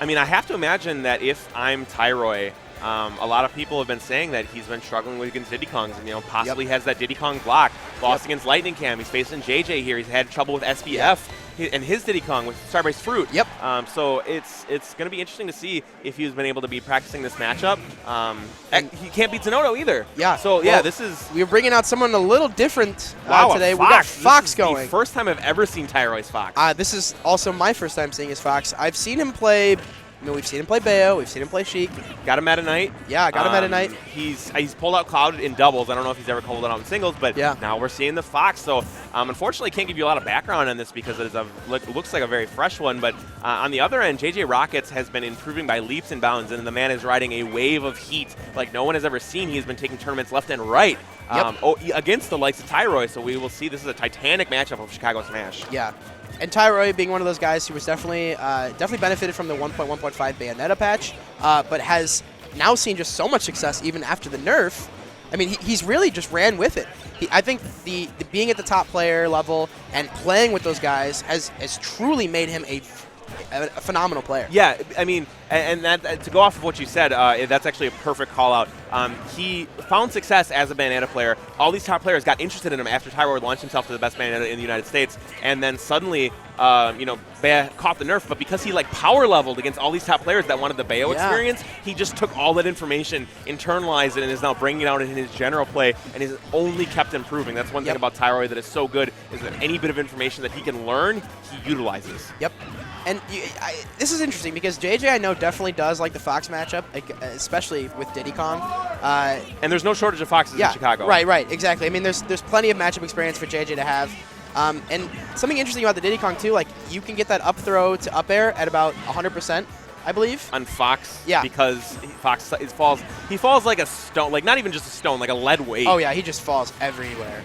I mean, I have to imagine that if I'm Tyroy, a lot of people have been saying that he's been struggling with against Diddy Kongs, and possibly has that Diddy Kong block. Lost against Lightning Cam. He's facing JJ here. He's had trouble with SBF and his Diddy Kong with Starbase Fruit. So it's going to be interesting to see if he's been able to be practicing this matchup. And he can't beat Zenodo either. So this is we're bringing out someone a little different today. Fox. We got Fox going. The first time I've ever seen Tyroy's Fox. This is also my first time seeing his Fox. I've seen him play. We've seen him play Bayo. We've seen him play Sheik. Got him Meta Knight. Yeah, got him Meta Knight. He's pulled out Cloud in doubles. I don't know if he's ever pulled it out in singles, but now we're seeing the Fox. So unfortunately, can't give you a lot of background on this because it looks like a very fresh one. But on the other end, JJ.JROCKETS has been improving by leaps and bounds, and the man is riding a wave of heat like no one has ever seen. He's been taking tournaments left and right against the likes of Tyroy. So we will see. This is a titanic matchup of Chicago Smash. Yeah. And Tyroy being one of those guys who was definitely benefited from the 1.1.5 Bayonetta patch, but has now seen just so much success even after the nerf. I mean, he's really just ran with it. I think the being at the top player level and playing with those guys has truly made him a phenomenal player. Yeah, I mean, and that to go off of what you said, that's actually a perfect call out. He found success as a Bayonetta player. All these top players got interested in him after Tyroy launched himself to the best Bayonetta in the United States, and then suddenly, Bayo caught the nerf. But because he power leveled against all these top players that wanted the Bayo experience, he just took all that information, internalized it, and is now bringing it out in his general play, and has only kept improving. That's one thing about Tyroy that is so good, is that any bit of information that he can learn, he utilizes. And this is interesting because JJ, I know, definitely does like the Fox matchup, especially with Diddy Kong. And there's no shortage of Foxes in Chicago. Right, exactly. I mean, there's plenty of matchup experience for JJ to have. And something interesting about the Diddy Kong, too, you can get that up throw to up air at about 100%, I believe. On Fox? Yeah. Because Fox he falls like a stone, not even just a stone, like a lead weight. Oh, yeah, he just falls everywhere.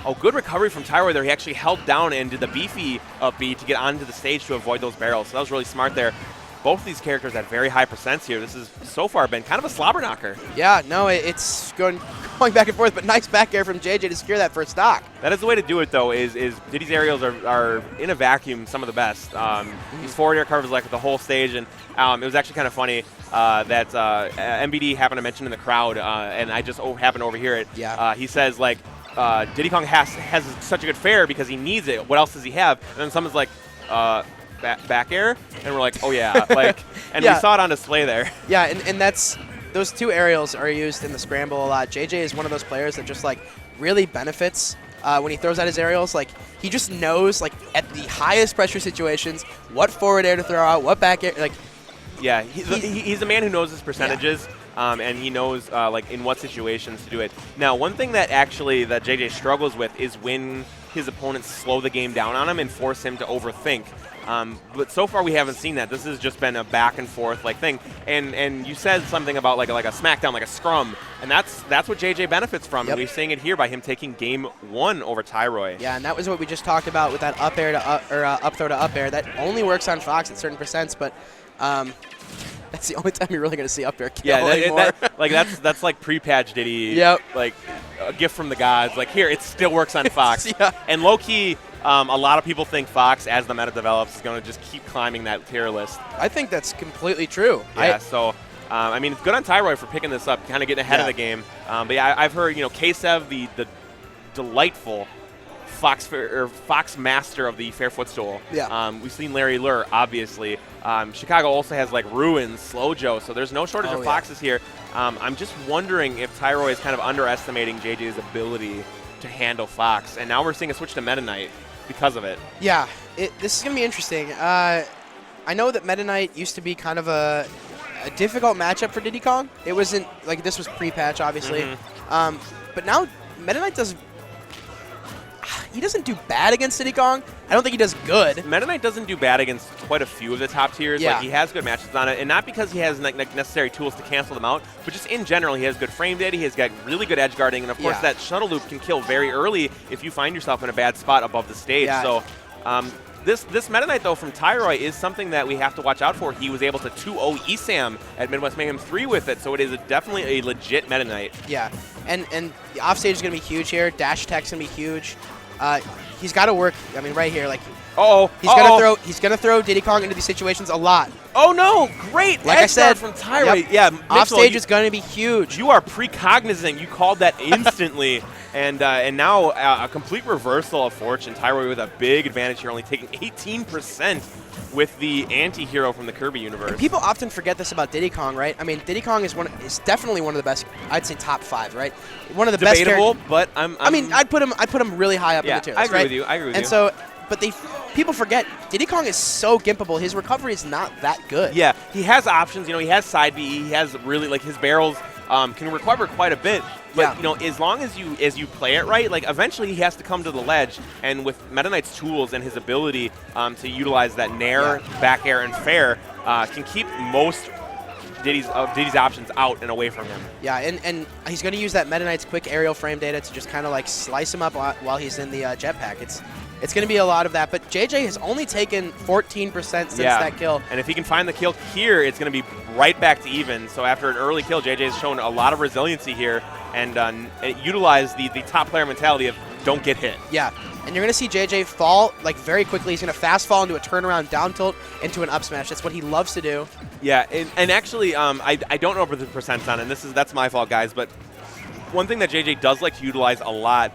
Oh, good recovery from Tyroy there. He actually held down and did the beefy up B to get onto the stage to avoid those barrels. So that was really smart there. Both of these characters at very high percents here. This has so far been kind of a slobber knocker. Yeah, no, it's going back and forth, but nice back air from JJ to secure that first stock. That is the way to do it, though, is Diddy's aerials are in a vacuum some of the best. These forward air covers the whole stage, and it was actually kind of funny that MBD happened to mention in the crowd, and I just happened to overhear it. Yeah. He says, Diddy Kong has such a good fair because he needs it. What else does he have? And then someone's like, back air? And we're like, oh, yeah. And we saw it on display there. Yeah, and that's those two aerials are used in the scramble a lot. JJ is one of those players that just, really benefits when he throws out his aerials. He just knows, at the highest pressure situations, what forward air to throw out, what back air. Yeah, he's a man who knows his percentages. And he knows in what situations to do it. Now, one thing that JJ struggles with is when his opponents slow the game down on him and force him to overthink. But so far we haven't seen that. This has just been a back and forth thing. And you said something about like a smackdown, like a scrum, and that's what JJ benefits from. And we're seeing it here by him taking game 1 over Tyroy. Yeah, and that was what we just talked about with that up air to up throw to up air. That only works on Fox at certain percents, but. That's the only time you're really going to see up air kill anymore. That's like pre-patch Diddy. Yep. A gift from the gods. Here, it still works on Fox. And low-key, a lot of people think Fox, as the meta develops, is going to just keep climbing that tier list. I think that's completely true. Yeah, I mean, it's good on Tyroy for picking this up, kind of getting ahead of the game. But yeah, I've heard, K-Sev, the delightful Fox master of the fair footstool. Yeah. We've seen Larry Lure, obviously. Chicago also has Ruins, Slow Joe, so there's no shortage of Foxes here. I'm just wondering if Tyroy is kind of underestimating JJ's ability to handle Fox, and now we're seeing a switch to Meta Knight because of it. Yeah, this is going to be interesting. I know that Meta Knight used to be kind of a difficult matchup for Diddy Kong. It wasn't, this was pre-patch, obviously. But now Meta Knight he doesn't do bad against Diddy Kong. I don't think he does good. Meta Knight doesn't do bad against quite a few of the top tiers. Yeah. He has good matches on it, and not because he has necessary tools to cancel them out, but just in general, he has good frame data, he has got really good edge guarding, and of course that shuttle loop can kill very early if you find yourself in a bad spot above the stage. Yeah. So this Meta Knight, though, from Tyroy is something that we have to watch out for. He was able to 2-0 ESAM at Midwest Mayhem 3 with it, so it is definitely a legit Meta Knight. Yeah, and the offstage is going to be huge here. Dash attack's going to be huge. He's got to work, right here, He's gonna throw Diddy Kong into these situations a lot. Oh no! Great Like I said, from Tyroy. Yeah, off stage is gonna be huge. You are precognizant. You called that instantly, and now a complete reversal of fortune. Tyroy with a big advantage here, only taking 18% with the anti-hero from the Kirby universe. People often forget this about Diddy Kong, right? I mean, Diddy Kong is definitely one of the best. I'd say top 5, right? One of the best. Debatable, but I mean, I'd put him really high up in the tiers. I agree right? with you. I agree with you. And so, but people forget Diddy Kong is so gimpable. His recovery is not that good. Yeah, he has options. You know, he has side B. He has really his barrels can recover quite a bit. But you know, as long as you play it right, like eventually he has to come to the ledge. And with Meta Knight's tools and his ability to utilize that nair, back air, and fair, can keep most Diddy's options out and away from him. Yeah, and he's going to use that Meta Knight's quick aerial frame data to just kind of like slice him up while he's in the jetpack. It's going to be a lot of that, but JJ has only taken 14% since that kill. And if he can find the kill here, it's going to be right back to even. So after an early kill, JJ has shown a lot of resiliency here and utilized the top player mentality of don't get hit. Yeah, and you're going to see JJ fall like very quickly. He's going to fast fall into a turnaround down tilt into an up smash. That's what he loves to do. Yeah, and actually, I don't know the percents on it, and that's my fault, guys, but one thing that JJ does like to utilize a lot,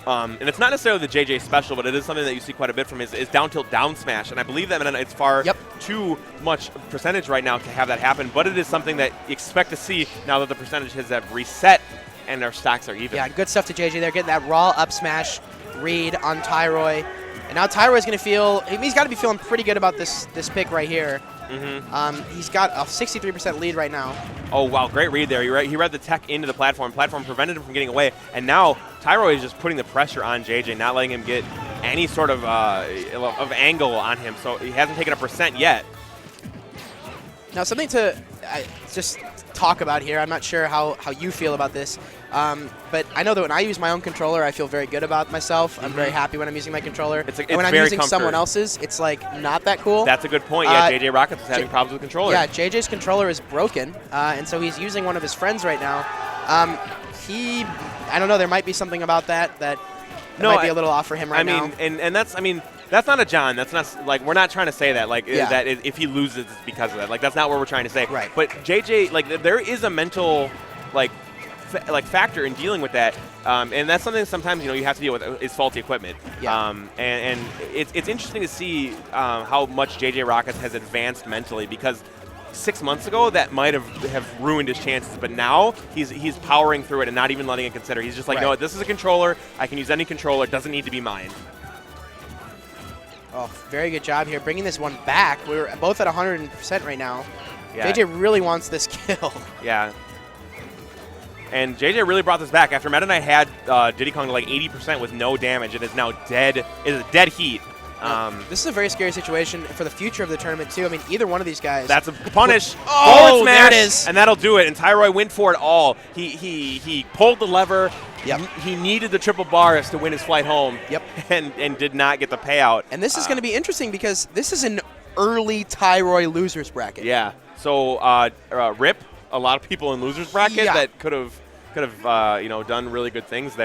and it's not necessarily the JJ special, but it is something that you see quite a bit from is down tilt down smash. And I believe that it's far too much percentage right now to have that happen, but it is something that you expect to see now that the percentages have reset and our stocks are even. Yeah, good stuff to JJ there, getting that raw up smash read on Tyroy. And now Tyroy's going to feel, he's got to be feeling pretty good about this pick right here. He's got a 63% lead right now. Oh, wow, great read there. He read the tech into the platform. Platform prevented him from getting away. And now Tyroy is just putting the pressure on JJ, not letting him get any sort of angle on him. So he hasn't taken a percent yet. Now, something to just talk about here. I'm not sure how you feel about this. But I know that when I use my own controller, I feel very good about myself. I'm very happy when I'm using my controller. It's and when I'm using someone else's, it's like not that cool. That's a good point. Yeah, JJ.JJROCKETS is having problems with the controller. Yeah, JJ's controller is broken, and so he's using one of his friends right now. I don't know, there might be something about that might be a little off for him right now. And that's not a John. That's not like we're not trying to say that that if he loses it's because of that. Like that's not what we're trying to say. Right. But JJ, like there is a mental factor in dealing with that, and that's something that sometimes you have to deal with is faulty equipment. Yeah. And it's interesting to see how much JJ.JJROCKETS has advanced mentally, because 6 months ago that might have ruined his chances, but now he's powering through it and not even letting it consider. He's just like, no, this is a controller. I can use any controller. It doesn't need to be mine. Oh, very good job here, bringing this one back. We're both at 100% right now. Yeah. JJ really wants this kill. Yeah. And JJ really brought this back. After Meta Knight had Diddy Kong to like 80% with no damage, it is now dead. It is a dead heat. This is a very scary situation for the future of the tournament, too. I mean, either one of these guys. That's a punish. Oh, there it is. And that'll do it. And Tyroy went for it all. He pulled the lever. Yep. He needed the triple bars to win his flight home. Yep. And did not get the payout. And this is going to be interesting because this is an early Tyroy losers bracket. Yeah. So RIP. A lot of people in losers bracket that could have done really good things there.